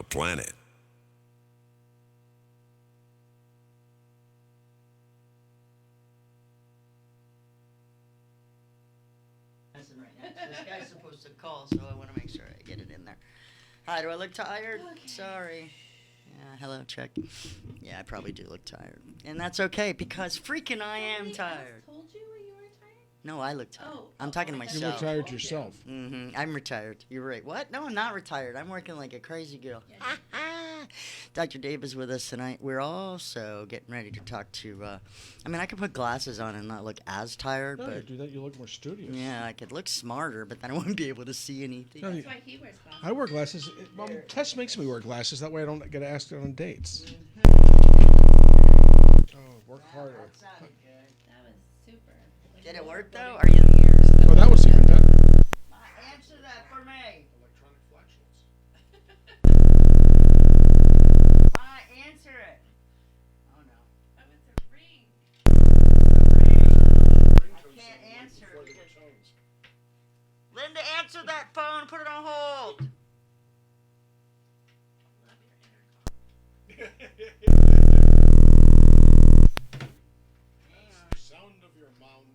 planet. This guy's supposed to call, so I want to make sure I get it in there. Hi, do I look tired? Okay. Sorry. Yeah, hello, check. Yeah, I probably do look tired. And that's okay, because freaking I am tired. Told you you were tired? No, I look tired. I'm talking to myself. You look tired yourself. I'm retired. You're right. What? No, I'm not retired. I'm working like a crazy girl. Yeah. Dr. Dave is with us tonight. We're also getting ready to talk to, I could put glasses on and not look as tired. No, but you do that, you look more studious. Yeah, I could look smarter, but then I wouldn't be able to see anything. That's why he wears glasses. I wear glasses. Tess makes me wear glasses. That way I don't get asked on dates. Oh, work harder. That sounded good. That was super. Did it work, though? Are you here? Oh, that was even better. Answer that for me. Electronic flatulence. Answer it. Oh, no. That was a ring. I can't answer it. Linda, answer that phone. Put it on hold. Sound of your mind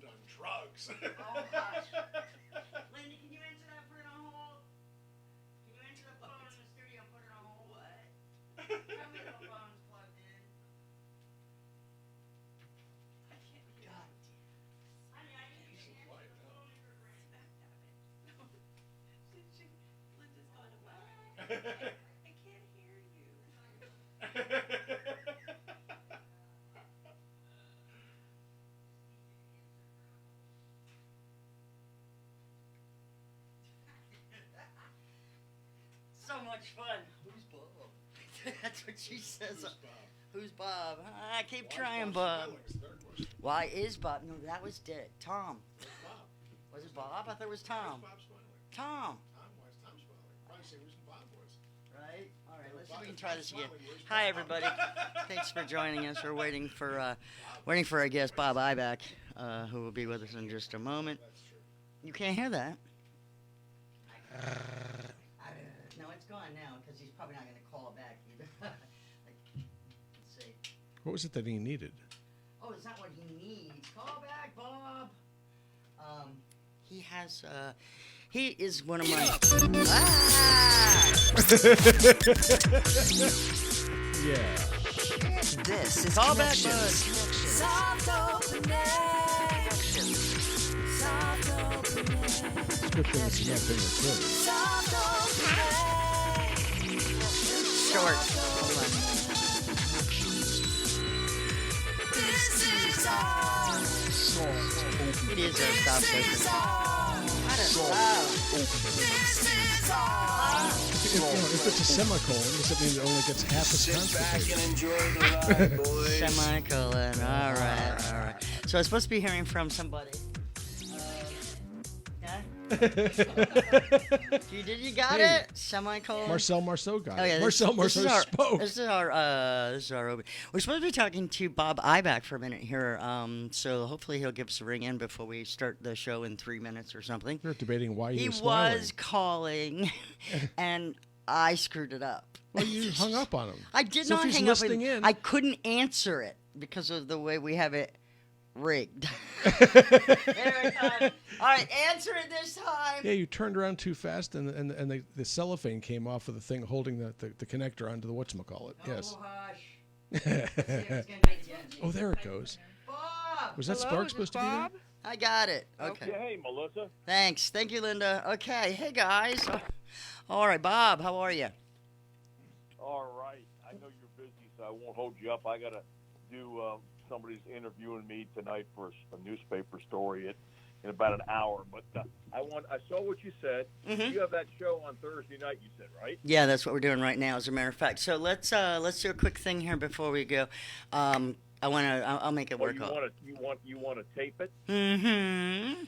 on drugs. Oh, gosh. Linda, can you answer that? Put it on hold. Can you answer the phone in the studio and put it on hold? What? Tell me the phone's plugged in. I can't hear God you. damn. I need to answer the phone in your brain. Linda's gone away. I can't hear you. So much fun. Who's Bob? That's what she says. Who's Bob? I keep trying, Bob. Why is Bob? No, that was Dick. Tom. Was it Bob? I thought it was Tom. Tom. Right? All right, let's see if we can try this again. Hi, everybody. Thanks for joining us. We're waiting for our guest, Bob Iback, who will be with us in just a moment. You can't hear that. No, it's gone now because he's probably not going to call back either. Let's see. What was it that he needed? Oh, it's not what he needs. Call back, Bob. He has, he is one of my... Yeah. This is Call back, Connections. bud. Soft opening. Soft opening. It's a good thing it's not being recorded. Soft opening. Short. Hold on. This is all. It is a stop This is open. all. Not as loud. This is all. If it's a semicolon, does it mean it only gets half as constipated? Enjoy the ride, boys. Semicolon. All right. So I was supposed to be hearing from somebody. You got Hey. it? Semicolon. Marcel Marceau got Oh, yeah, it. Marcel Marceau spoke. This is our open. We're supposed to be talking to Bob Iback for a minute here. So hopefully he'll give us a ring in before we start the show in 3 minutes or something. We're debating why He he was smiling. was calling, and I screwed it up. Well, you hung up on him. I did So if not he's hang up. listening in- I couldn't answer it because of the way we have it rigged. There it comes. All right, answer it this time. Yeah, you turned around too fast, and the cellophane came off of the thing holding the connector onto the whatchamacallit. Yes. Oh, hush. Let's see if it's gonna make sense. Oh, there it goes. Bob! Was that Spark supposed to be there? I got it. Okay. Hey, Melissa. Thanks. Thank you, Linda. Okay. Hey, guys. All right, Bob, how are you? All right. I know you're busy, so I won't hold you up. I got to do somebody's interviewing me tonight for a newspaper story in about an hour. But I saw what you said. Mhm. You have that show on Thursday night, you said, right? Yeah, that's what we're doing right now, as a matter of fact. So let's do a quick thing here before we go. I'll make it Or work. you want to tape it? Mm-hmm.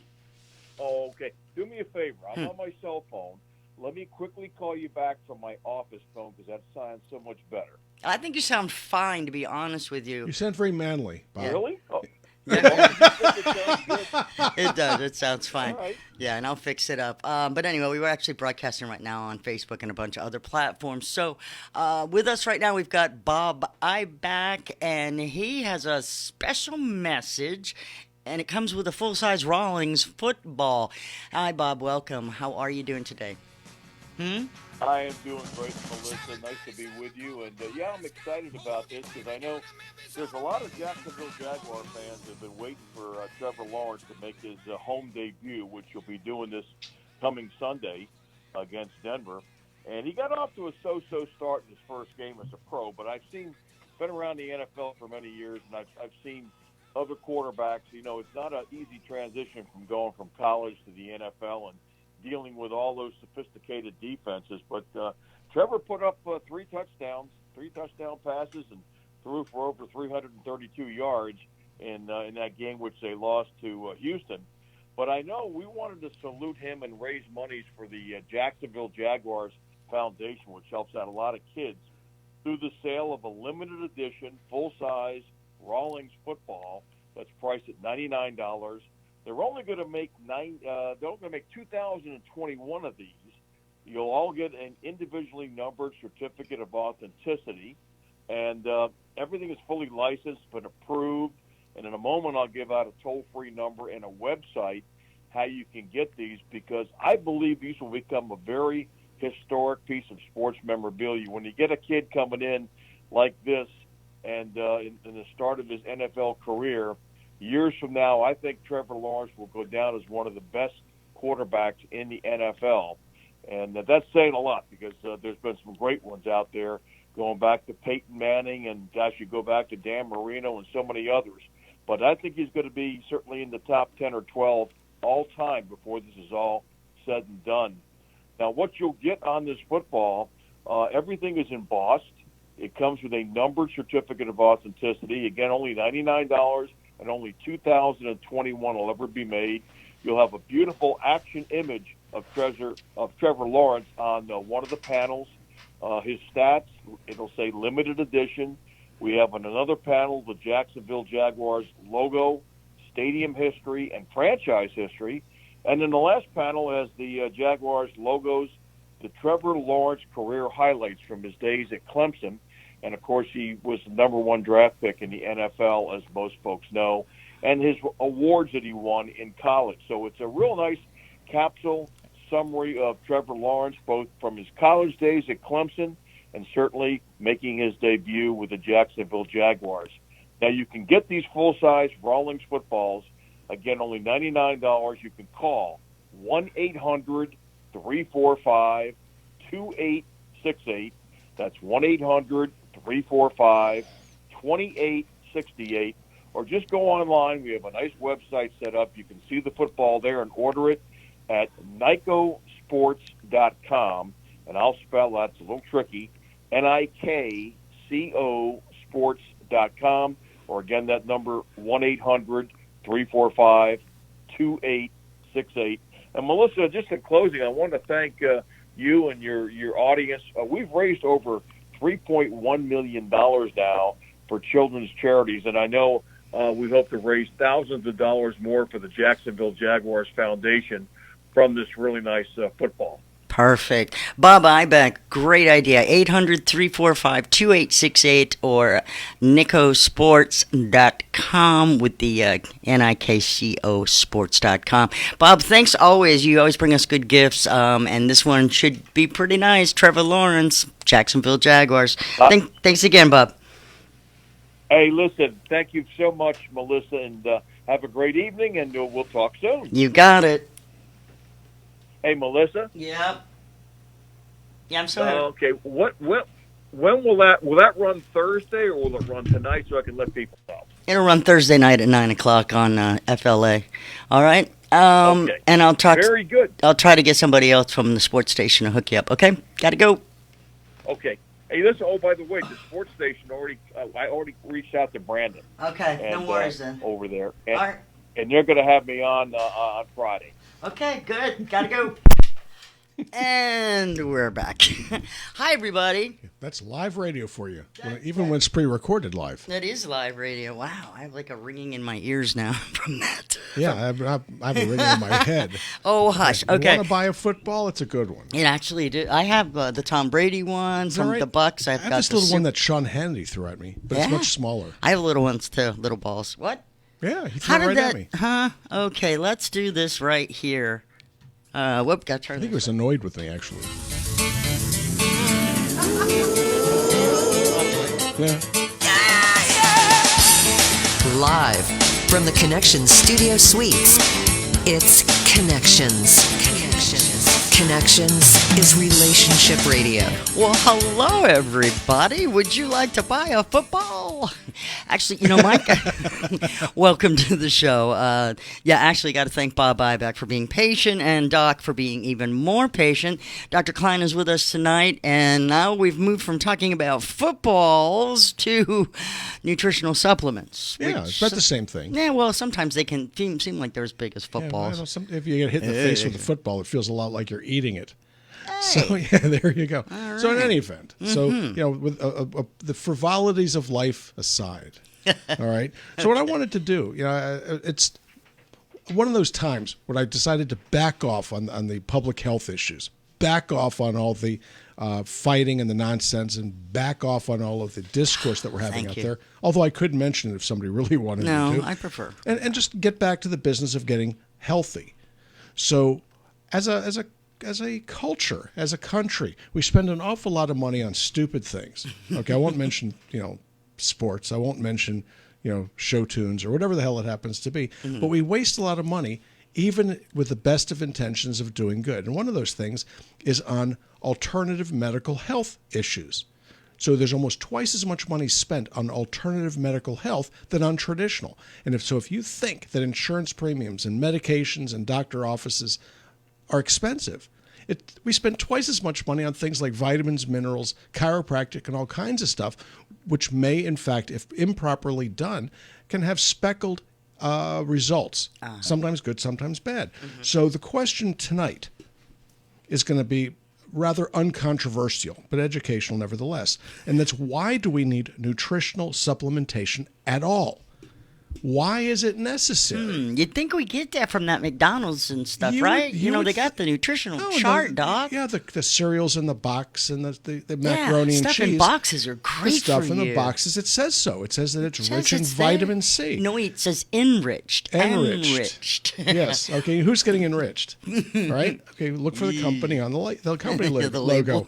Oh, okay. Do me a favor. I'm on my cell phone. Let me quickly call you back from my office phone because that sounds so much better. I think you sound fine, to be honest with you. You sound very manly, Bob. Really? Oh, It does. It sounds fine. All right. Yeah, and I'll fix it up. But anyway, we were actually broadcasting right now on Facebook and a bunch of other platforms. So with us right now, we've got Bob Iback, and he has a special message, and it comes with a full-size Rawlings football. Hi, Bob. Welcome. How are you doing today? I am doing great, Melissa. Nice to be with you. And, yeah, I'm excited about this because I know there's a lot of Jacksonville Jaguar fans that have been waiting for Trevor Lawrence to make his home debut, which he'll be doing this coming Sunday against Denver. And he got off to a so-so start in his first game as a pro, but been around the NFL for many years, and I've seen other quarterbacks. You know, it's not an easy transition from going from college to the NFL and dealing with all those sophisticated defenses. But Trevor put up three touchdown passes, and threw for over 332 yards in that game, which they lost to Houston. But I know we wanted to salute him and raise monies for the Jacksonville Jaguars Foundation, which helps out a lot of kids, through the sale of a limited edition, full-size Rawlings football that's priced at $99. They're only going to make 2,021 of these. You'll all get an individually numbered certificate of authenticity, and everything is fully licensed but approved. And in a moment, I'll give out a toll-free number and a website how you can get these, because I believe these will become a very historic piece of sports memorabilia. When you get a kid coming in like this, and in the start of his NFL career, years from now, I think Trevor Lawrence will go down as one of the best quarterbacks in the NFL. And that's saying a lot, because there's been some great ones out there, going back to Peyton Manning, and you go back to Dan Marino and so many others. But I think he's going to be certainly in the top 10 or 12 all time before this is all said and done. Now, what you'll get on this football, everything is embossed. It comes with a numbered certificate of authenticity. Again, only $99, and only 2,021 will ever be made. You'll have a beautiful action image of Trevor Lawrence on one of the panels. His stats, it'll say limited edition. We have on another panel the Jacksonville Jaguars logo, stadium history, and franchise history. And then the last panel has the Jaguars logos, the Trevor Lawrence career highlights from his days at Clemson. And, of course, he was the number one draft pick in the NFL, as most folks know, and his awards that he won in college. So it's a real nice capsule summary of Trevor Lawrence, both from his college days at Clemson and certainly making his debut with the Jacksonville Jaguars. Now, you can get these full-size Rawlings footballs, again, only $99. You can call 1-800-345-2868. That's 1-800-345-2868. Or just go online. We have a nice website set up. You can see the football there and order it at NICOsports.com. And I'll spell that. It's a little tricky. NIKCO sports.com. Or again, that number, 1-800-345-2868. And Melissa, just in closing, I want to thank you and your audience. We've raised over $3.1 million now for children's charities, and I know we hope to raise thousands of dollars more for the Jacksonville Jaguars Foundation from this really nice football. Perfect. Bob Ibeck, great idea. 800-345-2868 or nicosports.com with the NIKCO sports.com. Bob, thanks always. You always bring us good gifts, and this one should be pretty nice. Trevor Lawrence, Jacksonville Jaguars. Thanks again, Bob. Hey, listen, thank you so much, Melissa, and have a great evening, and we'll talk soon. You got it. Hey, Melissa? Yep. Yeah, I'm sorry. Okay, when will that run Thursday, or will it run tonight so I can let people know? It'll run Thursday night at 9 o'clock on FLA. All right? Okay. And I'll talk. Very good. I'll try to get somebody else from the sports station to hook you up, okay? Got to go. Okay. Hey, listen, by the way, the sports station I already reached out to Brandon. Okay, no worries then. Over there. All right. And they're going to have me on Friday. Okay, good. Got to go. And we're back. Hi, everybody. That's live radio for you, even when it's pre-recorded live. That is live radio. Wow, I have like a ringing in my ears now from that. Yeah, I have a ringing in my head. Oh, hush. You Okay. want to buy a football? It's a good one. It actually did. I have the Tom Brady one, some right? the Bucks. I I've have got this the little one that Sean Hannity threw at me, but it's Yeah. much smaller. I have little ones too, little balls. What? Yeah, he threw How it right did at that? me. Huh? Okay, let's do this right here. Whoop, got to turn I think he this. was annoyed with me, actually. Yeah. Live from the Connections Studio Suites, it's Connections. Connections is relationship radio. Well, hello, everybody. Would you like to buy a football? Actually, you know, Mike, welcome to the show. Actually, got to thank Bob Ibeck for being patient and Doc for being even more patient. Dr. Klein is with us tonight, and now we've moved from talking about footballs to nutritional supplements. Yeah, it's about the same thing. Yeah, well, sometimes they can seem like they're as big as Yeah, footballs. well, if you get hit in the face with a football, it feels a lot like you're eating it. So yeah, there you go. So in any event, so with the frivolities of life aside, all right. So what I wanted to do, it's one of those times when I decided to back off on the public health issues, back off on all the fighting and the nonsense, and back off on all of the discourse that we're having Thank out you. there. Although I could mention it if somebody really wanted me No, to. I prefer. And just get back to the business of getting healthy. So as a culture, as a country, we spend an awful lot of money on stupid things. Okay, I won't mention, sports. I won't mention, show tunes or whatever the hell it happens to be. But we waste a lot of money, even with the best of intentions of doing good. And one of those things is on alternative medical health issues. So there's almost twice as much money spent on alternative medical health than on traditional. And if you think that insurance premiums and medications and doctor offices are expensive, we spend twice as much money on things like vitamins, minerals, chiropractic, and all kinds of stuff, which may, in fact, if improperly done, can have speckled results. Sometimes good, sometimes bad. So the question tonight is going to be rather uncontroversial, but educational nevertheless. And that's, why do we need nutritional supplementation at all? Why is it necessary? You'd think we get that from that McDonald's and stuff, You right? would- you they would got the nutritional No, chart, no, Doc. Yeah, the cereals in the box and the Yeah, macaroni and stuff cheese. in boxes are The great stuff for in you. the boxes, it says so. It says that it's It says rich in it's there. vitamin C. No, wait, it says enriched. Enriched. Yes. Okay. Who's getting enriched? All right. Okay. Look for the company on the company The logo.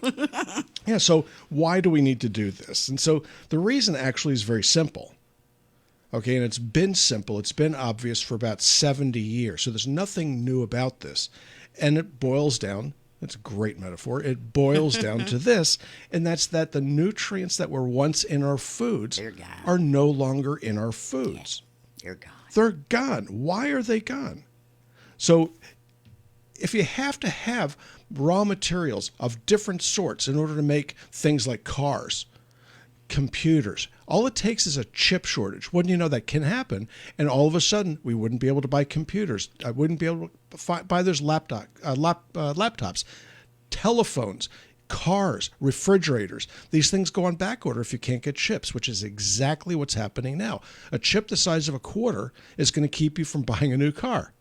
Yeah. So why do we need to do this? And so the reason actually is very simple. Okay, and it's been simple. It's been obvious for about 70 years. So there's nothing new about this. And it boils down, that's a great metaphor, it boils down to this, and that's that the nutrients that were once in our foods They're gone. are no longer in our foods. You're gone. They're gone. Why are they gone? So if you have to have raw materials of different sorts in order to make things like cars, computers, all it takes is a chip shortage. Wouldn't you know that can happen? And all of a sudden, we wouldn't be able to buy computers. I wouldn't be able to buy those laptops, telephones, cars, refrigerators. These things go on back order if you can't get chips, which is exactly what's happening now. A chip the size of a quarter is going to keep you from buying a new car.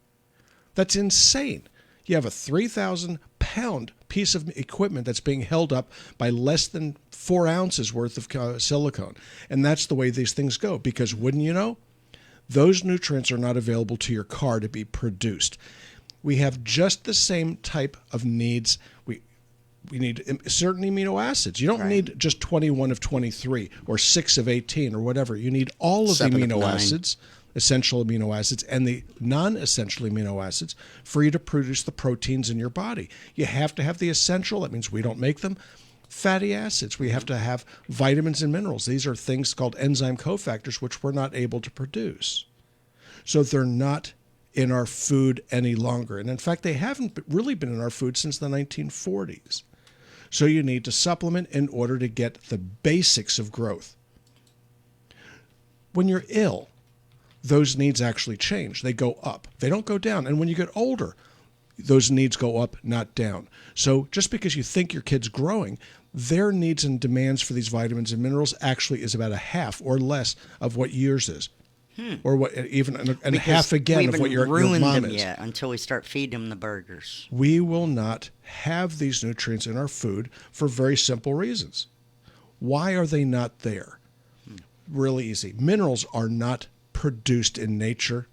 That's insane. You have a 3,000-pound piece of equipment that's being held up by less than 4 ounces worth of silicone. And that's the way these things go, because wouldn't you know, those nutrients are not available to your car to be produced. We have just the same type of needs. We need certain amino acids. You don't need just 21 of 23 or 6 of 18 or whatever. You need all of the 7 of amino 9. acids, essential amino acids, and the non-essential amino acids for you to produce the proteins in your body. You have to have the essential. That means we don't make them. Fatty acids. We have to have vitamins and minerals. These are things called enzyme cofactors, which we're not able to produce. So they're not in our food any longer. And in fact, they haven't really been in our food since the 1940s. So you need to supplement in order to get the basics of growth. When you're ill, those needs actually change. They go up. They don't go down. And when you get older, those needs go up, not down. So just because you think your kid's growing, their needs and demands for these vitamins and minerals actually is about a half or less of what yours is. Or what, even and half again of what your ruined mom them is. yet until we start feeding them the burgers. We will not have these nutrients in our food for very simple reasons. Why are they not there? Really easy. Minerals are not produced in nature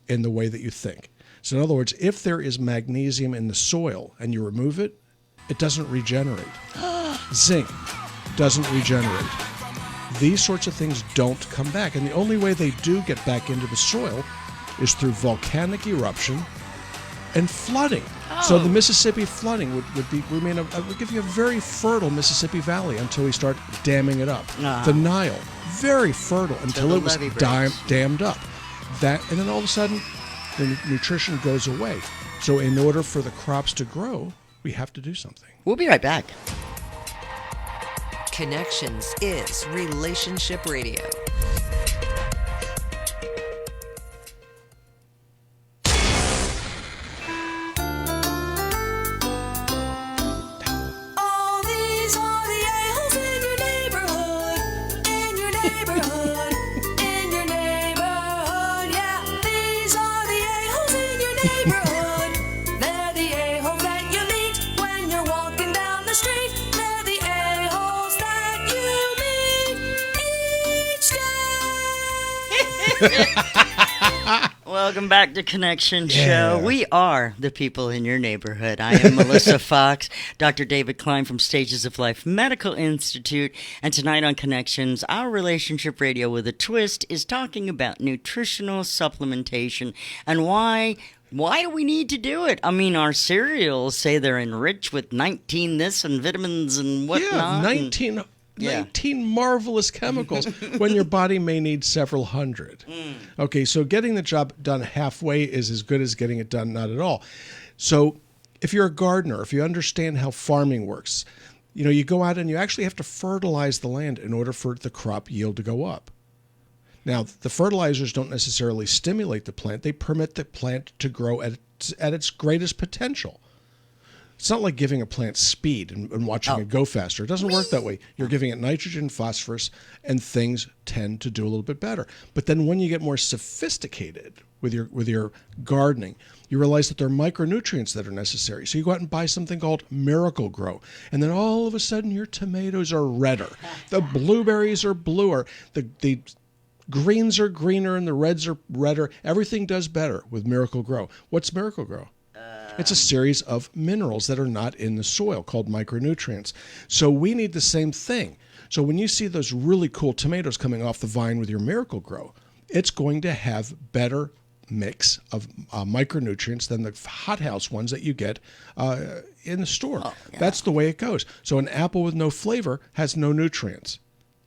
in the way that you think. So in other words, if there is magnesium in the soil and you remove it, it doesn't regenerate. Zinc doesn't regenerate. These sorts of things don't come back. And the only way they do get back into the soil is through volcanic eruption and flooding. So the Mississippi flooding would give you a very fertile Mississippi Valley until we start damming it up. The Nile, very fertile until it was dammed up. And then all of a sudden, the nutrition goes away. So in order for the crops to grow, we have to do something. We'll be right back. Connections is Relationship Radio. All these are the a-holes in your neighborhood, in your neighborhood, in your neighborhood. Yeah, these are the a-holes in your neighborhood. They're the a-holes that you meet when you're walking down the street. They're the a-holes that you meet each day. Welcome back to Connection Show. We are the people in your neighborhood. I am Melissa Fox, Dr. David Klein from Stages of Life Medical Institute, and tonight on Connections, our relationship radio with a twist is talking about nutritional supplementation and why do we need to do it? I mean, our cereals say they're enriched with 19 this and vitamins and whatnot. Yeah, 19 marvelous chemicals when your body may need several hundred. Okay, so getting the job done halfway is as good as getting it done not at all. So if you're a gardener, if you understand how farming works, you go out and you actually have to fertilize the land in order for the crop yield to go up. Now, the fertilizers don't necessarily stimulate the plant. They permit the plant to grow at its greatest potential. It's not like giving a plant speed and watching it go faster. It doesn't work that way. You're giving it nitrogen, phosphorus, and things tend to do a little bit better. But then when you get more sophisticated with your gardening, you realize that there are micronutrients that are necessary. So you go out and buy something called Miracle Grow. And then all of a sudden your tomatoes are redder. The blueberries are bluer. The greens are greener and the reds are redder. Everything does better with Miracle Grow. What's Miracle Grow? It's a series of minerals that are not in the soil called micronutrients. So we need the same thing. So when you see those really cool tomatoes coming off the vine with your Miracle Grow, it's going to have better mix of micronutrients than the hothouse ones that you get in the store. That's the way it goes. So an apple with no flavor has no nutrients.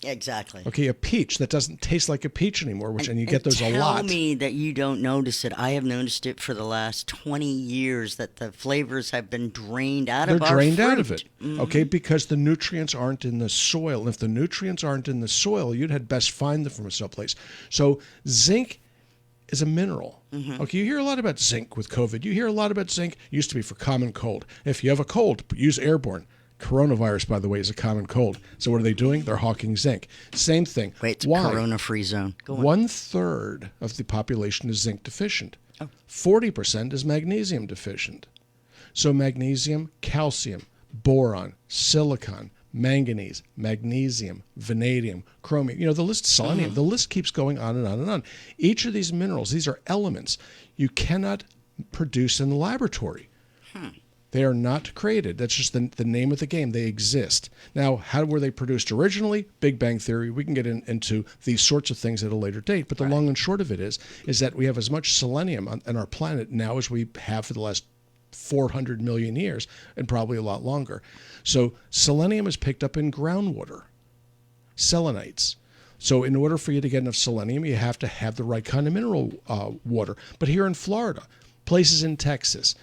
Exactly. Okay, a peach that doesn't taste like a peach anymore, and you get those a lot. Tell me that you don't notice it. I have noticed it for the last 20 years that the flavors have been drained out of our fruit. They're drained out of it, okay, because the nutrients aren't in the soil. And if the nutrients aren't in the soil, you'd had best find them from someplace. So zinc is a mineral. Okay, you hear a lot about zinc with COVID. You hear a lot about zinc. It used to be for common cold. If you have a cold, use Airborne. Coronavirus, by the way, is a common cold. So what are they doing? They're hawking zinc. Same thing. Wait, it's Why? corona-free zone. Go on. 1/3 of the population is zinc deficient. 40% is magnesium deficient. So magnesium, calcium, boron, silicon, manganese, magnesium, vanadium, chromium, the list, selenium, the list keeps going on and on and on. Each of these minerals, these are elements you cannot produce in the laboratory. They are not created. That's just the name of the game. They exist. Now, how were they produced originally? Big Bang Theory. We can get into these sorts of things at a later date. But the long and short of it is that we have as much selenium on our planet now as we have for the last 400 million years, and probably a lot longer. So selenium is picked up in groundwater, selenites. So in order for you to get enough selenium, you have to have the right kind of mineral water. But here in Florida, places in Texas,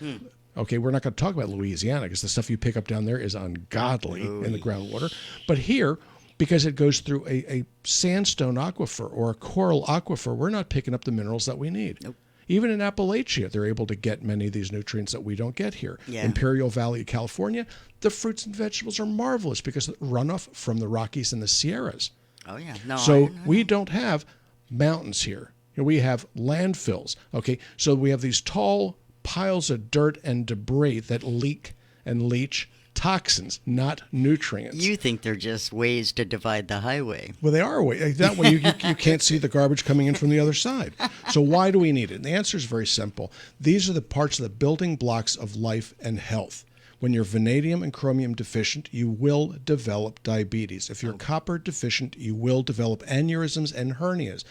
okay, we're not going to talk about Louisiana because the stuff you pick up down there is ungodly in the groundwater. But here, because it goes through a sandstone aquifer or a coral aquifer, we're not picking up the minerals that we need. Even in Appalachia, they're able to get many of these nutrients that we don't get here. Yeah. Imperial Valley, California, the fruits and vegetables are marvelous because of the runoff from the Rockies and the Sierras. Oh, yeah. No, So we don't have mountains here. We have landfills. Okay, so we have these tall piles of dirt and debris that leak and leach toxins, not nutrients. You think they're just ways to divide the highway. Well, they are. That way you can't see the garbage coming in from the other side. So why do we need it? And the answer is very simple. These are the parts of the building blocks of life and health. When you're vanadium and chromium deficient, you will develop diabetes. If you're copper deficient, you will develop aneurysms and hernias.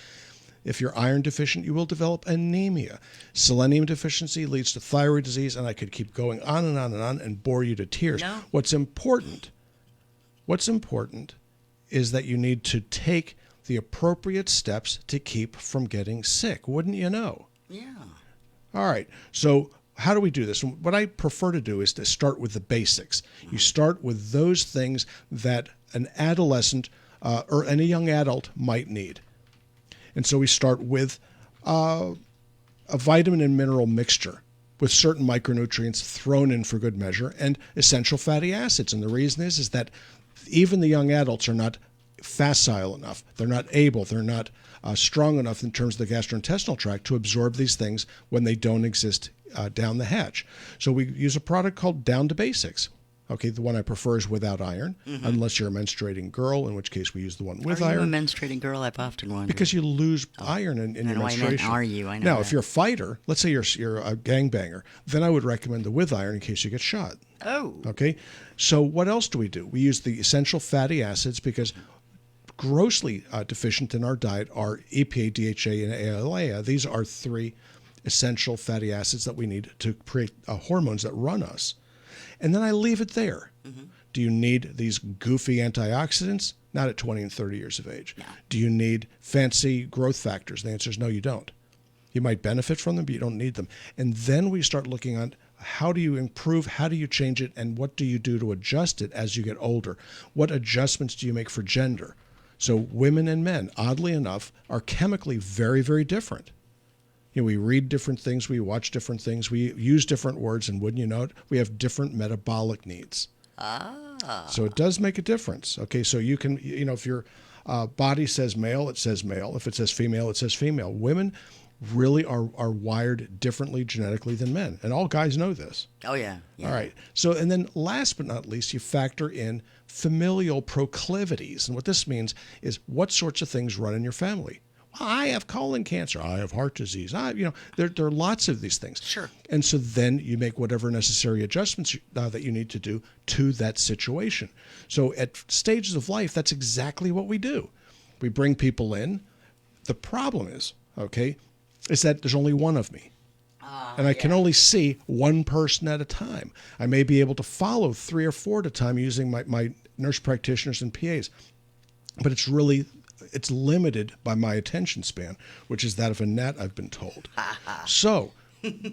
If you're iron deficient, you will develop anemia. Selenium deficiency leads to thyroid disease, and I could keep going on and on and on and bore you to tears. No. What's important is that you need to take the appropriate steps to keep from getting sick. Wouldn't you know? Yeah. All right. So how do we do this? What I prefer to do is to start with the basics. You start with those things that an adolescent or a young adult might need. And so we start with a vitamin and mineral mixture with certain micronutrients thrown in for good measure and essential fatty acids. And the reason is that even the young adults are not facile enough. They're not able, they're not strong enough in terms of the gastrointestinal tract to absorb these things when they don't exist down the hatch. So we use a product called Down to Basics. Okay, the one I prefer is without iron, unless you're a menstruating girl, in which case we use the one with Are you iron. a menstruating girl? I've often wondered. Because you lose iron in your I know, I meant, menstruation. are you? I know Now, that. if you're a fighter, let's say you're a gangbanger, then I would recommend the with iron in case you get shot. Oh. Okay, so what else do? We use the essential fatty acids because grossly deficient in our diet are EPA, DHA, and ALA. These are three essential fatty acids that we need to create hormones that run us. And then I leave it there. Do you need these goofy antioxidants? Not at 20 and 30 years of age. No. Do you need fancy growth factors? The answer is no, you don't. You might benefit from them, but you don't need them. And then we start looking at how do you improve, how do you change it, and what do you do to adjust it as you get older? What adjustments do you make for gender? So women and men, oddly enough, are chemically very, very different. We read different things, we watch different things, we use different words, and wouldn't you know it, we have different metabolic needs. So it does make a difference. Okay, so you can, if your body says male, it says male. If it says female, it says female. Women really are wired differently genetically than men, and all guys know this. Oh, yeah. All right. So, and then last but not least, you factor in familial proclivities. And what this means is what sorts of things run in your family. I have colon cancer. I have heart disease. There are lots of these things. Sure. And so then you make whatever necessary adjustments that you need to do to that situation. So at stages of life, that's exactly what we do. We bring people in. The problem is that there's only one of me. And I can only see one person at a time. I may be able to follow 3 or 4 at a time using my nurse practitioners and PAs. But it's limited by my attention span, which is that of a gnat, I've been told. So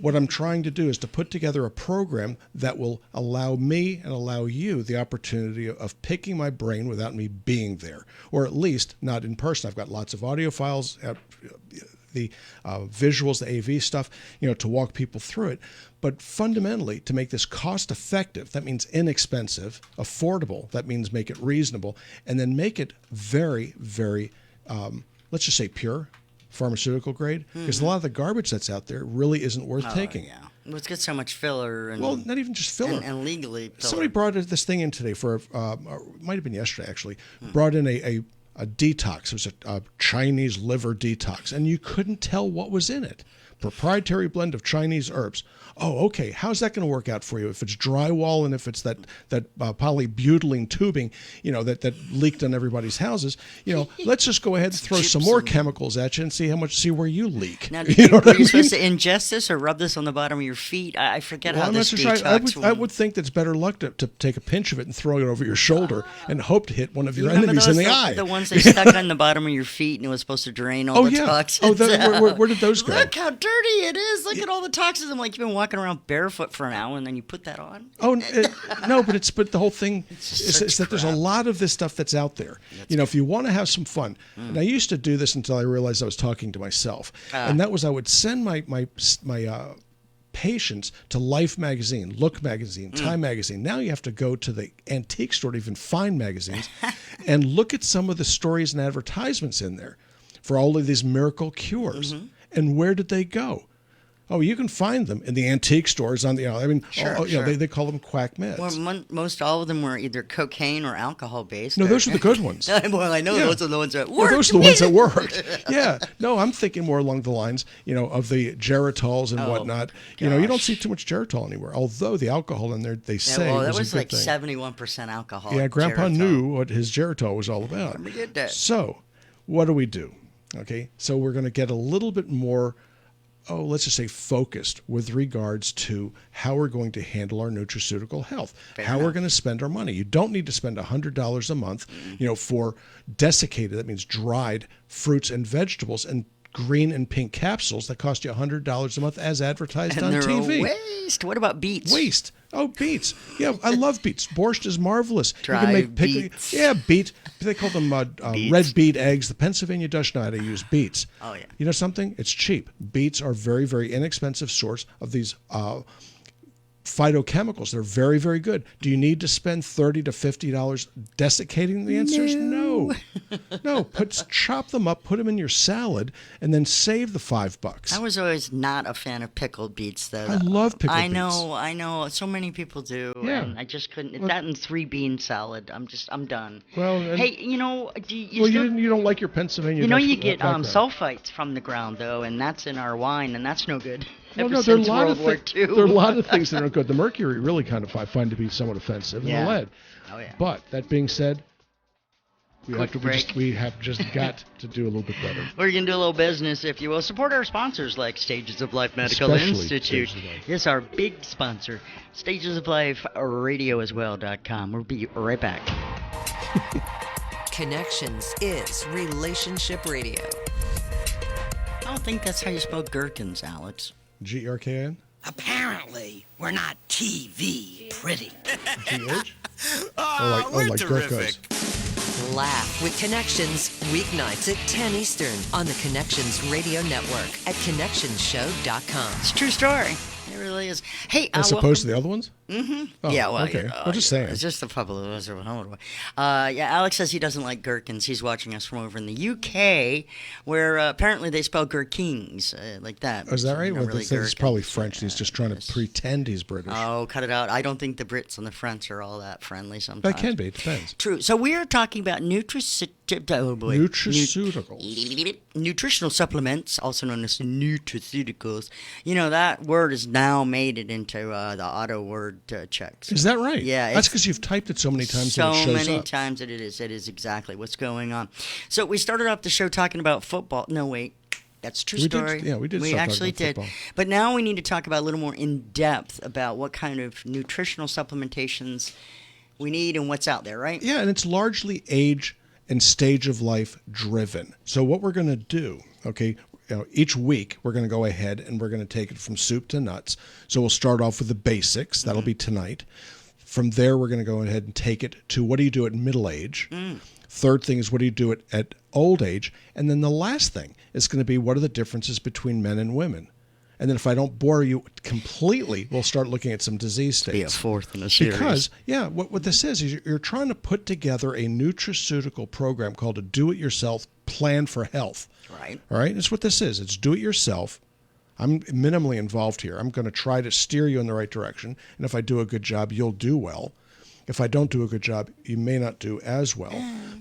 what I'm trying to do is to put together a program that will allow me and allow you the opportunity of picking my brain without me being there, or at least not in person. I've got lots of audio files, the visuals, the AV stuff, to walk people through it. But fundamentally, to make this cost effective, that means inexpensive, affordable, that means make it reasonable, and then make it very, very, let's just say pure, pharmaceutical grade, because a lot of the garbage that's out there really isn't worth taking. Yeah. Let's get so much filler. And, Well, not even just filler. And legally filler. Somebody brought this thing in today for, it might have been yesterday actually, brought in a detox. It was a Chinese liver detox, and you couldn't tell what was in it. Proprietary blend of Chinese herbs. Oh, okay. How's that going to work out for you? If it's drywall and if it's that polybutylene tubing, that leaked on everybody's houses, let's just go ahead and throw some more chemicals at you and see where you leak. Now, Were you supposed to ingest this or rub this on the bottom of your feet? I forget how I'm this not so detox sure. I would think that's better luck to take a pinch of it and throw it over your shoulder and hope to hit one of your Remember enemies those, in the eye. The ones they stuck on the bottom of your feet and it was supposed to drain all the toxins. Where did those go? Look how dirty it is. Look at all the toxins. I'm like, you've been walking around barefoot for an hour and then you put that on? Oh no, but the whole thing is such that there's a crap. lot of this stuff that's out there. If you want to have some fun, and I used to do this until I realized I was talking to myself, and that was I would send my patients to Life magazine, Look magazine, Time magazine. Now you have to go to the antique store to even find magazines and look at some of the stories and advertisements in there for all of these miracle cures. And where did they go? Oh, you can find them in the antique stores on the, they call them quack meds. Well, most all of them were either cocaine or alcohol based. No, those are the good ones. Well, I know Yeah. those are the ones that Well, work. those are the ones that worked. Yeah. No, I'm thinking more along the lines, of the geritols and whatnot. You don't gosh. see too much geritol anymore. Although the alcohol in there, they say, well, that was was a like good thing. 71% alcohol. Yeah, Grandpa knew what his geritol was all about. Let me get that. So, what do we do? Okay, so we're going to get a little bit more, let's just say focused with regards to how we're going to handle our nutraceutical health, how we're going to spend our money. You don't need to spend $100 a month, for desiccated, that means dried fruits and vegetables and green and pink capsules that cost you $100 a month as advertised And on they're TV. a waste. What about beets? Waste. Oh, beets. Yeah, I love beets. Borscht is marvelous. Dried beets. Yeah, beet. They call them red beet eggs. The Pennsylvania Dutch know how to use beets. Oh, yeah. You know something? It's cheap. Beets are very, very inexpensive source of these phytochemicals. They're very, very good. Do you need to spend $30 to $50 desiccating? The answer is no. No. Chop them up, put them in your salad, and then save the $5. I was always not a fan of pickled beets, though. I love pickled I beets. know. So many people do. Yeah. And I just couldn't. That and 3-bean salad. I'm done. Well, and- hey, do you Well, still, you don't like your Pennsylvania. you Dutch get background. sulfites from the ground, though, and that's in our wine, and that's no good. Well, Ever no, there are a since lot World of War thi- II. there are a lot of things that aren't good. The mercury really kind of I find to be somewhat offensive, and Yeah. the lead. Oh, yeah. But that being said, we Quick break. have just got to do a little bit better. We're going to do a little business, if you will. Support our sponsors like Stages of Life Medical Especially Institute. Stages of Life. Yes, our big sponsor. Stages of Life radioaswell.com. We'll be right back. Connections is Relationship Radio. I don't think that's how you spell gherkins, Alex. GRKN? Apparently, we're not TV pretty. GH? Oh, like Gurkhas. Laugh with Connections weeknights at 10 Eastern on the Connections Radio Network at connectionshow.com. It's a true story. It really is. Hey, As opposed to the other ones? Mm-hmm. Oh, yeah, well, okay. you know, I'm just saying. It's just a couple of those. Yeah, Alex says he doesn't like gherkins. He's watching us from over in the UK, where apparently they spell gherkins like that. Oh, is that which right? not Well, really it's probably gherkins. French. He's just trying to pretend he's British. Oh, cut it out. I don't think the Brits and the French are all that friendly sometimes. That can be. It depends. True. So we are talking about Nutraceuticals. Nutritional supplements, also known as nutraceuticals. You know, that word has now made it into the auto word checks. Is that right? Yeah, That's it's- because you've typed it so many times So that it shows many up. times that it is. It is exactly what's going on. So we started off the show talking about football. No, wait. That's a true We did- story. yeah, we did We start talking actually about did. football. But now we need to talk about a little more in depth about what kind of nutritional supplementations we need and what's out there, right? Yeah, and it's largely age and stage of life driven. So what we're going to do, okay, each week we're going to go ahead and we're going to take it from soup to nuts. So we'll start off with the basics. That'll be tonight. From there, we're going to go ahead and take it to what do you do at middle age? Third thing is what do you do at old age? And then the last thing is going to be what are the differences between men and women? And then if I don't bore you completely, we'll start looking at some disease states. Be a fourth in a series. Because, yeah, what this is you're trying to put together a nutraceutical program called a do-it-yourself plan for health. Right. All right? That's what this is. It's do-it-yourself. I'm minimally involved here. I'm going to try to steer you in the right direction. And if I do a good job, you'll do well. If I don't do a good job, you may not do as well.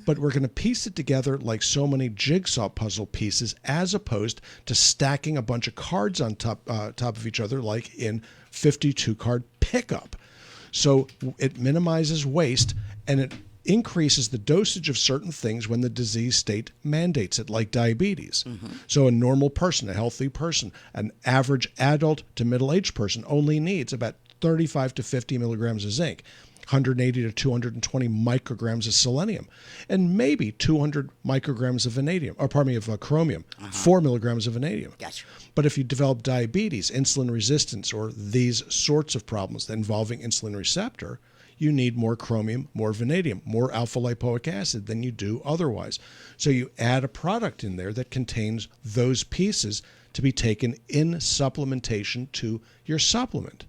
But we're going to piece it together like so many jigsaw puzzle pieces as opposed to stacking a bunch of cards on top of each other like in 52-card pickup. So it minimizes waste and it increases the dosage of certain things when the disease state mandates it, like diabetes. So a normal person, a healthy person, an average adult to middle-aged person only needs about 35 to 50 milligrams of zinc. 180 to 220 micrograms of selenium, and maybe 200 micrograms of vanadium, or pardon me, of chromium, 4 milligrams of vanadium. Gotcha. But if you develop diabetes, insulin resistance, or these sorts of problems involving insulin receptor, you need more chromium, more vanadium, more alpha lipoic acid than you do otherwise. So you add a product in there that contains those pieces to be taken in supplementation to your supplement.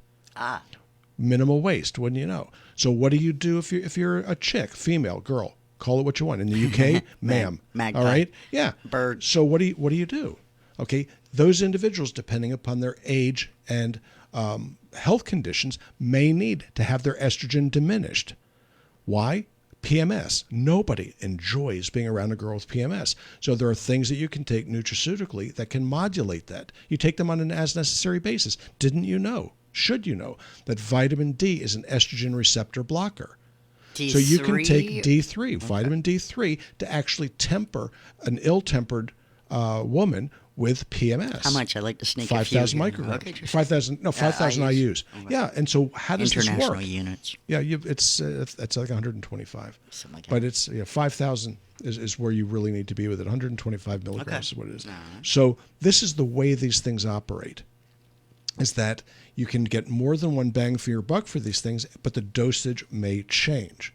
Minimal waste, wouldn't you know? So what do you do if you're a chick, female, girl? Call it what you want. In the UK, ma'am. Magpie. All right? Yeah. Bird. So what do you do? Okay, those individuals, depending upon their age and health conditions, may need to have their estrogen diminished. Why? PMS. Nobody enjoys being around a girl with PMS. So there are things that you can take nutraceutically that can modulate that. You take them on an as-necessary basis. Didn't you know? Should you know that vitamin D is an estrogen receptor blocker? D3? So you can take D3, vitamin D3, to actually temper an ill-tempered woman with PMS. How much? I like to sneak a few 5,000 here. micrograms. Okay, just 5,000 IUs. Okay. Yeah, and so how does this International work? units. Yeah, it's like 125. Something like that. But it's 5,000 is where you really need to be with it. 125 milligrams Okay. is what it is. All right. So this is the way these things operate, is that you can get more than one bang for your buck for these things, but the dosage may change.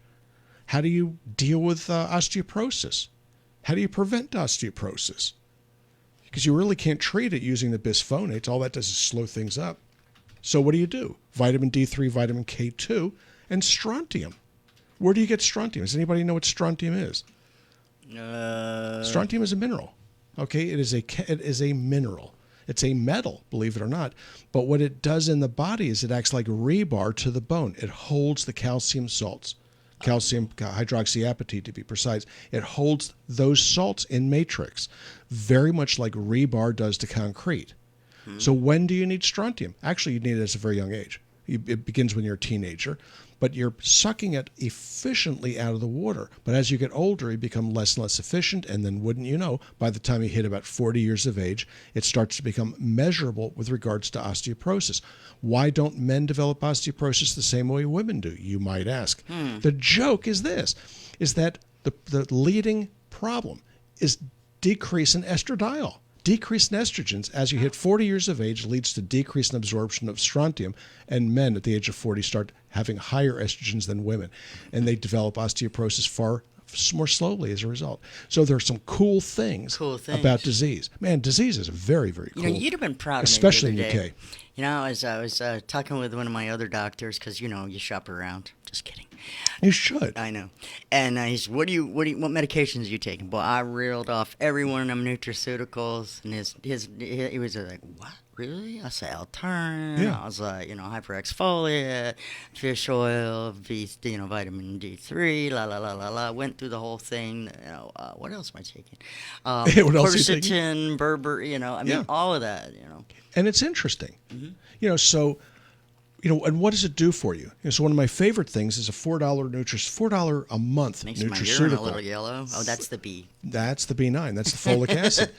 How do you deal with osteoporosis? How do you prevent osteoporosis? Because you really can't treat it using the bisphonates. All that does is slow things up. So what do? Vitamin D3, vitamin K2, and strontium. Where do you get strontium? Does anybody know what strontium is? Strontium is a mineral. Okay, it is a mineral. It's a metal, believe it or not. But what it does in the body is it acts like rebar to the bone. It holds the calcium salts. Calcium hydroxyapatite, to be precise. It holds those salts in matrix, very much like rebar does to concrete. So when do you need strontium? Actually, you need it at a very young age. It begins when you're a teenager, but you're sucking it efficiently out of the water. But as you get older, you become less and less efficient, and then wouldn't you know, by the time you hit about 40 years of age, it starts to become measurable with regards to osteoporosis. Why don't men develop osteoporosis the same way women do, you might ask? The joke is this, is that the leading problem is decrease in estradiol. Decrease in estrogens as you hit 40 years of age leads to decrease in absorption of strontium, and men at the age of 40 start having higher estrogens than women, and they develop osteoporosis far more slowly as a result. So there are some cool things about disease. Man, disease is very, very cool. You know, you'd have been proud of especially me the in other the day. UK. You know, as I was talking with one of my other doctors, because, you know, you shop around. Just kidding. You should. I know. And he's, what medications are you taking? Boy, I reeled off every one of them nutraceuticals, and he was like, what? Really? I said, Altern. Yeah. I was like, you know, hyperexfoliate, fish oil, vitamin D3, la la la la la. Went through the whole thing. You know, what else am I taking? What else are you taking? Quercetin, berber. You know, I mean, Yeah. all of that. You know. And it's interesting. You know, so, you know, and what does it do for you? You know, so one of my favorite things is a $4 a month Makes my urine a nutraceutical. little yellow. Oh, that's the B. That's the B9. That's the folic acid.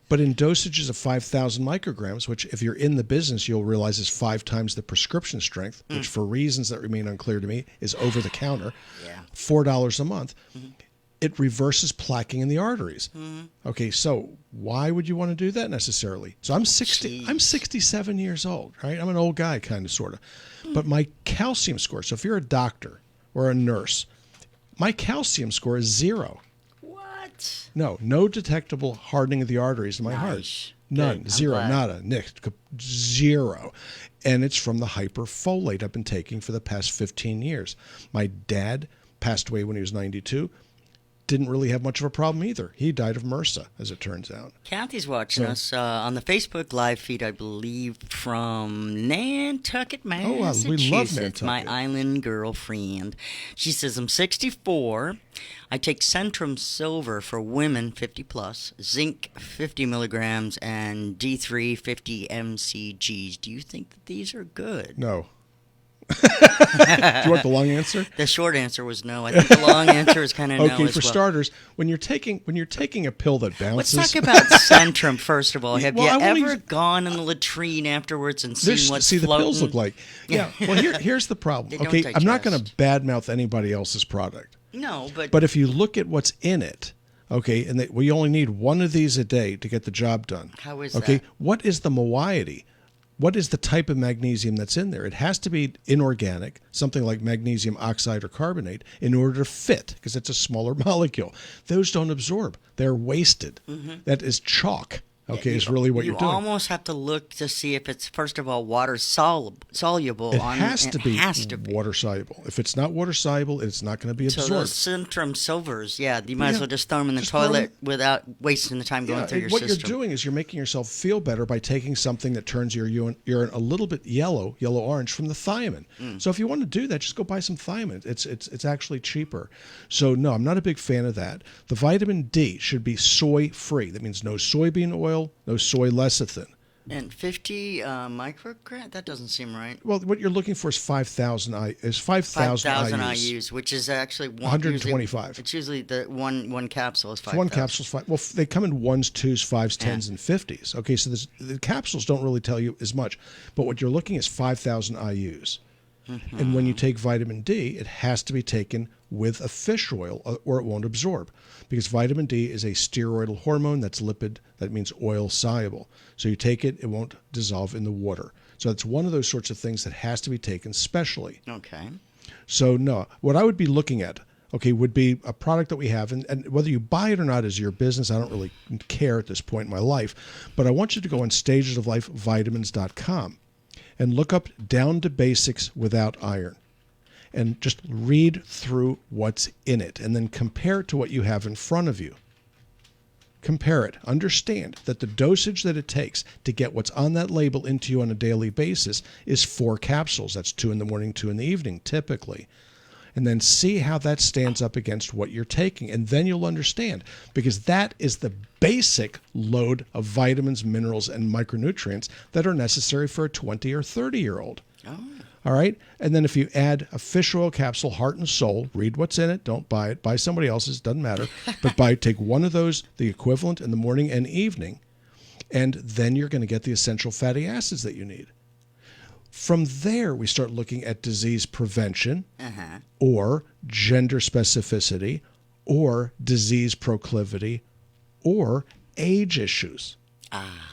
But in dosages of 5,000 micrograms, which if you're in the business, you'll realize is 5 times the prescription strength, which for reasons that remain unclear to me is over the counter, Yeah. $4 a month. It reverses plaquing in the arteries. Okay, so why would you want to do that necessarily? So I'm 60. Jeez. I'm 67 years old, right? I'm an old guy, kind of, sort of. But my calcium score. So if you're a doctor or a nurse, my calcium score is 0. What? No detectable hardening of the arteries in my heart. Nice. None. Good. I'm 0. glad. Nada. Nick. 0. And it's from the hyperfolate I've been taking for the past 15 years. My dad passed away when he was 92. Didn't really have much of a problem either. He died of MRSA, as it turns out. Kathy's watching us on the Facebook live feed, I believe, from Nantucket, Massachusetts. we love My Nantucket. island girlfriend. She says, I'm 64. I take Centrum Silver for women 50 plus, zinc 50 milligrams, and D3 50 mcgs. Do you think that these are good? No. Do you want the long answer? The short answer was no. I think the long answer is kind of no Okay, as for well. starters, when you're taking a pill that Let's bounces. talk about Centrum first of all. Have Well, you I wanna ever use- gone in the latrine afterwards and seen what's see the floating? pills look like. Yeah. Well, here's the problem. They don't Okay, I'm not going digest. to badmouth anybody else's product, No, but if you look at what's in it, okay, and we only need one of these a day to get the job done. How is okay? that? What is the moiety? What is the type of magnesium that's in there? It has to be inorganic, something like magnesium oxide or carbonate, in order to fit, because it's a smaller molecule. Those don't absorb. They're wasted. That is chalk, okay, is really what you you're doing. almost have to look to see if it's, first of all, water soluble. It has to be has to be. water soluble. If it's not water soluble, it's not going to be So absorbed. those Centrum Silvers, you might as Yeah, well just throw them in the just throw 'em- toilet without wasting the time going Yeah, through your what system. you're doing is you're making yourself feel better by taking something that turns your urine a little bit yellow-orange from the thiamine. So if you want to do that, just go buy some thiamine. It's actually cheaper. So no, I'm not a big fan of that. The vitamin D should be soy-free. That means no soybean oil, no soy lecithin. And 50 microgram? That doesn't seem right. Well, what you're looking for is 5,000 5,000 IUs. IUs, which is actually 125. It's usually the one capsule is 5,000. One capsule's fine. Well, they come in 1s, 2s, 5s, 10s, and 50s. Okay, so the capsules don't really tell you as much. But what you're looking is 5,000 IUs. And when you take vitamin D, it has to be taken with a fish oil or it won't absorb. Because vitamin D is a steroidal hormone that's lipid, that means oil soluble. So you take it, it won't dissolve in the water. So it's one of those sorts of things that has to be taken specially. Okay. So no, what I would be looking at, okay, would be a product that we have, and whether you buy it or not is your business. I don't really care at this point in my life, but I want you to go on stagesoflifevitamins.com and look up Down to Basics Without Iron and just read through what's in it and then compare it to what you have in front of you. Compare it. Understand that the dosage that it takes to get what's on that label into you on a daily basis is 4 capsules. That's 2 in the morning, 2 in the evening, typically. And then see how that stands up against what you're taking. And then you'll understand, because that is the basic load of vitamins, minerals, and micronutrients that are necessary for a 20 or 30-year-old. Oh. All right? And then if you add a fish oil capsule, heart and soul, read what's in it. Don't buy it. Buy somebody else's. Doesn't matter. But take one of those, the equivalent in the morning and evening, and then you're going to get the essential fatty acids that you need. From there, we start looking at disease prevention or gender specificity or disease proclivity or age issues.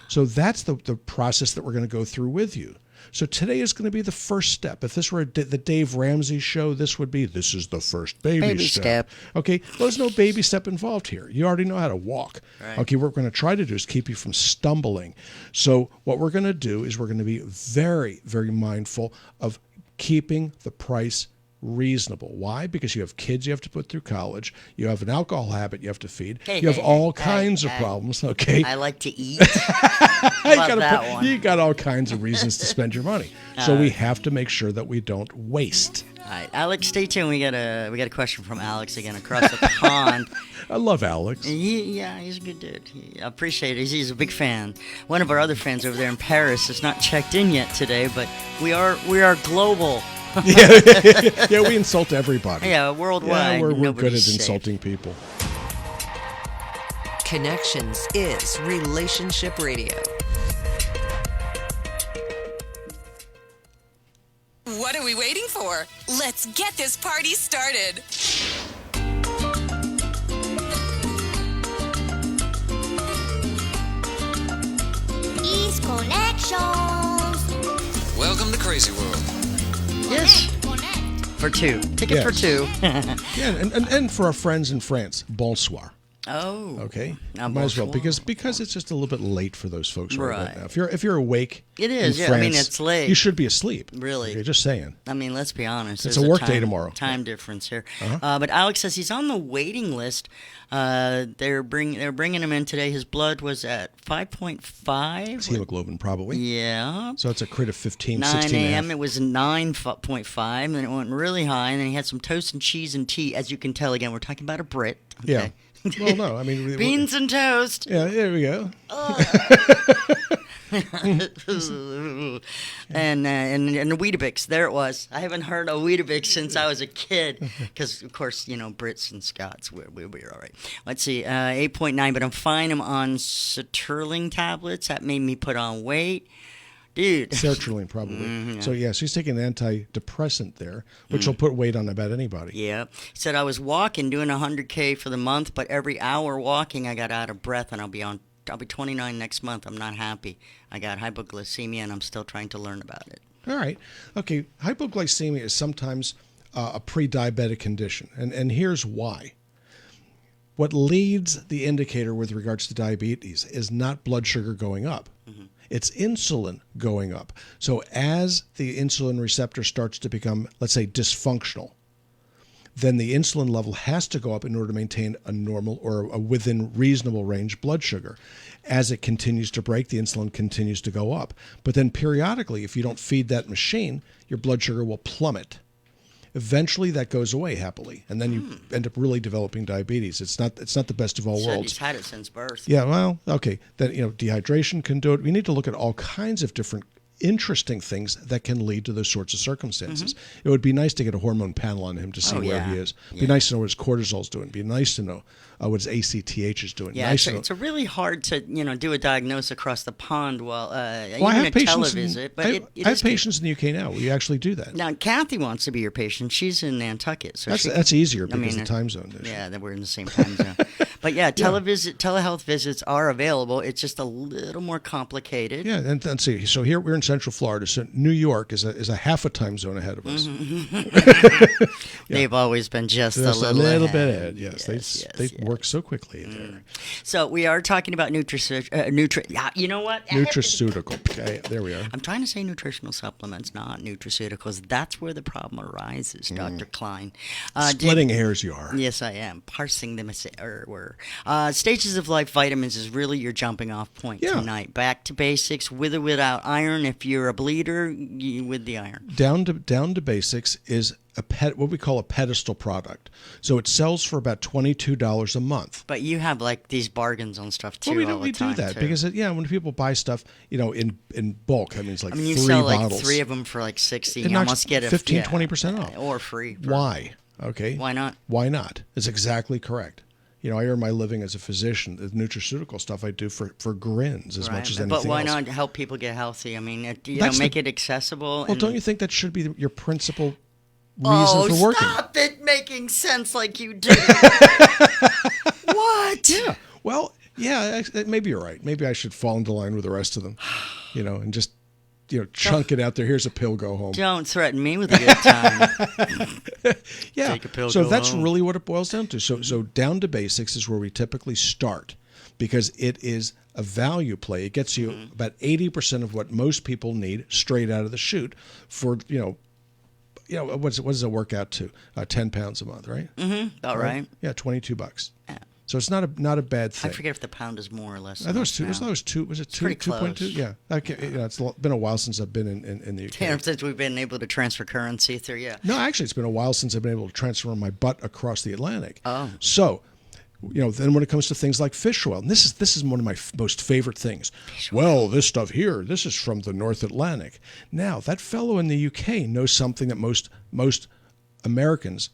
So that's the process that we're going to go through with you. So today is going to be the first step. If this were the Dave Ramsey show, this is the first baby step. Okay, well, there's no baby step involved here. You already know how to walk. Right. Okay, what we're going to try to do is keep you from stumbling. So what we're going to do is we're going to be very, very mindful of keeping the price reasonable. Why? Because you have kids you have to put through college. You have an alcohol habit you have to feed. You have all kinds of problems. Okay, I like to eat. How about that one? you got all kinds of reasons to spend your money. So we have to make sure that we don't waste. All right, Alex, stay tuned. We got a question from Alex again across the pond. I love Alex. Yeah, he's a good dude. I appreciate it. He's a big fan. One of our other fans over there in Paris is not checked in yet today, but we are global. Yeah, we insult everybody. Yeah, worldwide. Yeah, we're good at nobody's safe. insulting people. Connections is Relationship Radio. What are we waiting for? Let's get this party started. East Connections. Welcome to Crazy World. Yes. For 2. Ticket for Yes. 2. Yeah, and for our friends in France, bonsoir. Oh. Okay, Now, might as well bonsoir. because it's just a little bit late for those folks right Right. now. If you're awake, It is, in yeah. I mean, France, it's late. You should be asleep. Really. Okay, just saying. I mean, let's be honest. It's there's a work day time- tomorrow. Time difference here. But Alex says he's on the waiting list. They're bringing him in today. His blood was at 5.5. It's hemoglobin probably. Yeah. So it's a crit of 15, 9 16 and a a.m. half. It was 9.5, and then it went really high, and then he had some toast and cheese and tea. As you can tell, again, we're talking about a Brit. Yeah. Okay. Well, no, I mean Beans and toast. Yeah, there we go. and the Weetabix, there it was. I haven't heard of Weetabix since I was a kid, because of course, you know, Brits and Scots, we're all right. Let's see, 8.9, but I'm fine. I'm on sertraline tablets. That made me put on weight. Dude. Sertraline, probably. So, yeah, she's taking an antidepressant there, which will put weight on about anybody. Yeah. Said I was walking, doing 100K for the month, but every hour walking, I got out of breath, and I'll be 29 next month. I'm not happy. I got hypoglycemia, and I'm still trying to learn about it. All right. Okay, hypoglycemia is sometimes a pre-diabetic condition, and here's why. What leads the indicator with regards to diabetes is not blood sugar going up. It's insulin going up. So as the insulin receptor starts to become, let's say, dysfunctional, then the insulin level has to go up in order to maintain a normal or a within reasonable range blood sugar. As it continues to break, the insulin continues to go up. But then periodically, if you don't feed that machine, your blood sugar will plummet. Eventually, that goes away happily, and then you end up really developing diabetes. It's not the best of all Said worlds. he's had it since birth. Yeah, well, okay. Then, dehydration can do it. We need to look at all kinds of different interesting things that can lead to those sorts of circumstances. It would be nice to get a hormone panel on him to see where he is. It'd be nice to know what his cortisol's doing. It'd be nice to know what his ACTH is doing. Yeah, nice it's a really hard to do a diagnosis across the pond while even I have a patients televisit. But I it have is patients in the UK now. We actually do that. Now, Kathy wants to be your patient. She's in Nantucket, so That's easier because of the time zone issue. Yeah, that we're in the same time zone. But yeah, telehealth visits are available. It's just a little more complicated. Yeah, and let's see. So here we're in Central Florida. So New York is a half a time zone ahead of us. They've always been just a little bit ahead. Yes, they work so quickly there. So we are talking about you know what? Nutraceutical. Okay, there we are. I'm trying to say nutritional supplements, not nutraceuticals. That's where the problem arises, Dr. Klein. Splitting hairs you are. Yes, I am. Parsing them. Stages of Life vitamins is really your jumping off point tonight. Back to basics, with or without iron. If you're a bleeder, with the iron. Down to basics is what we call a pedestal product. So it sells for about $22 a month. But you have like these bargains on stuff too. Well, we do that because when people buy stuff, in bulk, I mean it's like you 3 sell bottles. Like 3 of them for like $60. It You almost get 15-20% off or free. Why? Okay. Why not? Why not? It's exactly correct. I earn my living as a physician. The nutraceutical stuff I do for grins as much as anything else. But why not help people get healthy? I mean, make it accessible. Well, don't you think that should be your principal reason for working? Stop it making sense like you do. What? Yeah. Well, yeah, maybe you're right. Maybe I should fall into line with the rest of them, and just chunk it out there. Here's a pill, go home. Don't threaten me with a good time. Yeah. Take a pill, so go that's home. really what it boils down to. So down to basics is where we typically start because it is a value play. It gets you about 80% of what most people need straight out of the chute for, what does it work out to? 10 pounds a month, right? Mm-hmm. About right. Yeah, $22. Yeah. So it's not a bad thing. I forget if the pound is more or less. I thought it was two. Was it 2.2? Yeah. It's been a while since I've been in the UK. Yeah, since we've been able to transfer currency through. Yeah. No, actually, it's been a while since I've been able to transfer my butt across the Atlantic. Oh. So, then when it comes to things like fish oil, and this is one of my most favorite things. Well, this stuff here, this is from the North Atlantic. Now, that fellow in the UK knows something that most North Americans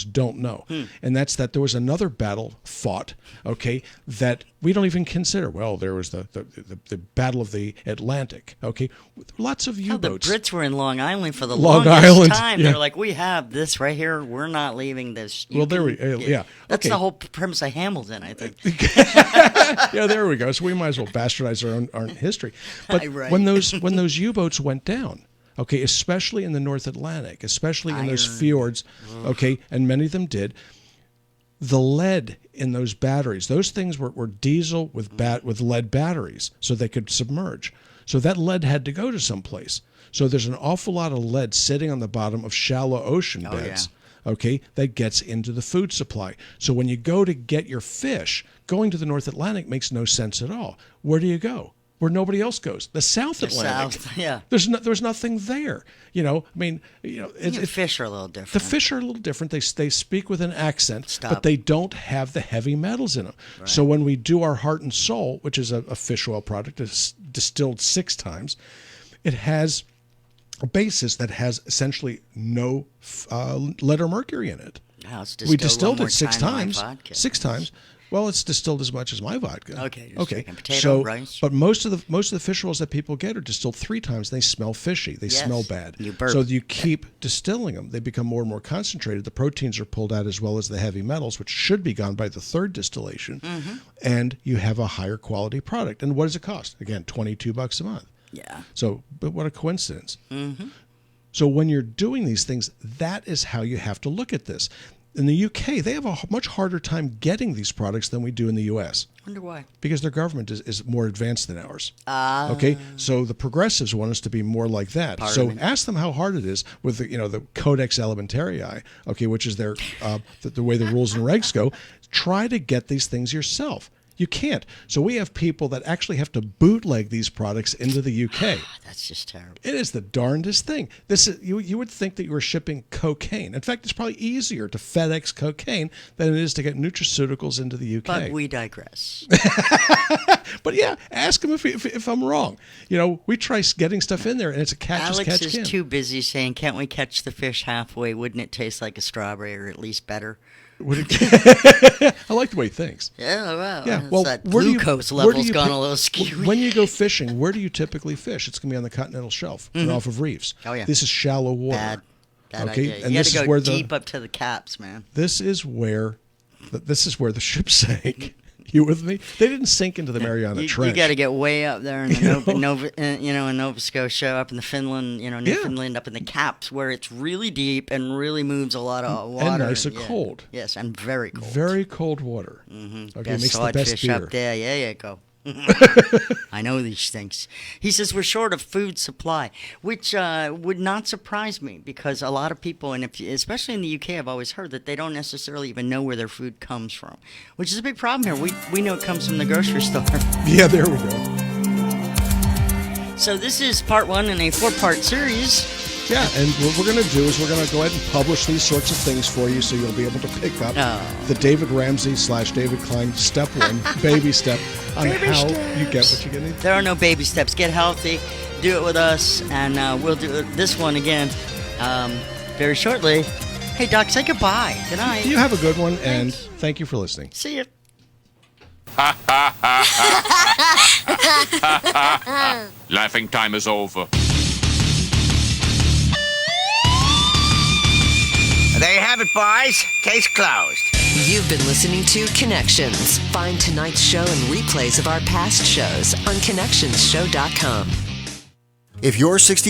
don't know. And that's that there was another battle fought, that we don't even consider. Well, there was the Battle of the Atlantic, lots of U-boats. The Brits were in Long Island for the Long longest Island, time. yeah. They're like, we have this right here. We're not leaving this. That's Okay. the whole premise of Hamilton, I think. Yeah, there we go. So we might as well bastardize our own history. But Right. when those U-boats went down, especially in the North Atlantic, especially in those fjords, and many of them did, the lead in those batteries, those things were diesel with lead batteries, so they could submerge. So that lead had to go to someplace. So there's an awful lot of lead sitting on the bottom of shallow ocean beds. That gets into the food supply. So when you go to get your fish, going to the North Atlantic makes no sense at all. Where do you go? where nobody else goes. The South Atlantic. South, yeah. There's nothing there. The fish are a little different. The fish are a little different. They speak with an accent, Stop. but they don't have the heavy metals in them. Right. So when we do our Heart and Soul, which is a fish oil product, it's distilled 6 times, it has a basis that has essentially no lead or mercury in it. Wow, it's We distilled one more it 6 time than my times. vodka. 6 times. Well, it's distilled as much as my vodka. Okay, just Okay. checking. Potato, So, rice. but most of the fish oils that people get are distilled 3 times. They smell fishy. They Yes. smell bad. You burp. So you keep distilling them. They become more and more concentrated. The proteins are pulled out as well as the heavy metals, which should be gone by the 3rd distillation. Mm-hmm. And you have a higher quality product. And what does it cost? Again, $22 a month. Yeah. So, but what a coincidence. Mm-hmm. So when you're doing these things, that is how you have to look at this. In the UK, they have a much harder time getting these products than we do in the US. Wonder why. Because their government is more advanced than ours. Okay, so the progressives want us to be more like that. Parliament. So ask them how hard it is with the Codex Alimentarius, okay, which is their the way the rules and regs go. Try to get these things yourself. You can't. So we have people that actually have to bootleg these products into the UK. That's just terrible. It is the darndest thing. This is you would think that you were shipping cocaine. In fact, it's probably easier to FedEx cocaine than it is to get nutraceuticals into the UK. But we digress. But yeah, ask him if I'm wrong. We try getting stuff in there, and it's a catch as Alex catch is can. too busy saying, "Can't we catch the fish halfway? Wouldn't it taste like a strawberry, or at least better?" I like the way he thinks. Yeah, well, Yeah, well, that where do you- glucose where do level's you gone pick- a little skew. When you go fishing, where do you typically fish? It's going to be on the continental shelf and off of reefs. Oh, yeah. This is shallow water. Bad okay, idea. and You got this to is go where deep up to the caps, man. This is where the ship sank. You with me? They didn't sink into the Mariana Trench. You got to get way up there in the in Nova Scotia, up in the Finland, Newfoundland, up in the caps where it's really deep and really moves a lot of water. And nice and yeah. cold. Yes, and very cold. Very cold water. Mm-hmm. Okay, makes the best fish beer. up there. Yeah, you go. I know these things. He says we're short of food supply, which would not surprise me because a lot of people, and especially in the UK, I've always heard that they don't necessarily even know where their food comes from, which is a big problem here. We know it comes from the grocery store. Yeah, there we go. So this is part 1 in a 4-part series. Yeah, and what we're going to do is we're going to go ahead and publish these sorts of things for you so you'll be able to pick up the David Ramsey / David Klein step 1, baby step, on how you get what you're getting. There are no baby steps. Get healthy. Do it with us, and we'll do this one again very shortly. Hey, Doc, say goodbye. Good night. You have a good one, and thank you for listening. See you. Laughing time is over. There you have it, boys. Case closed. You've been listening to Connections. Find tonight's show and replays of our past shows on connectionsshow.com. If you're 60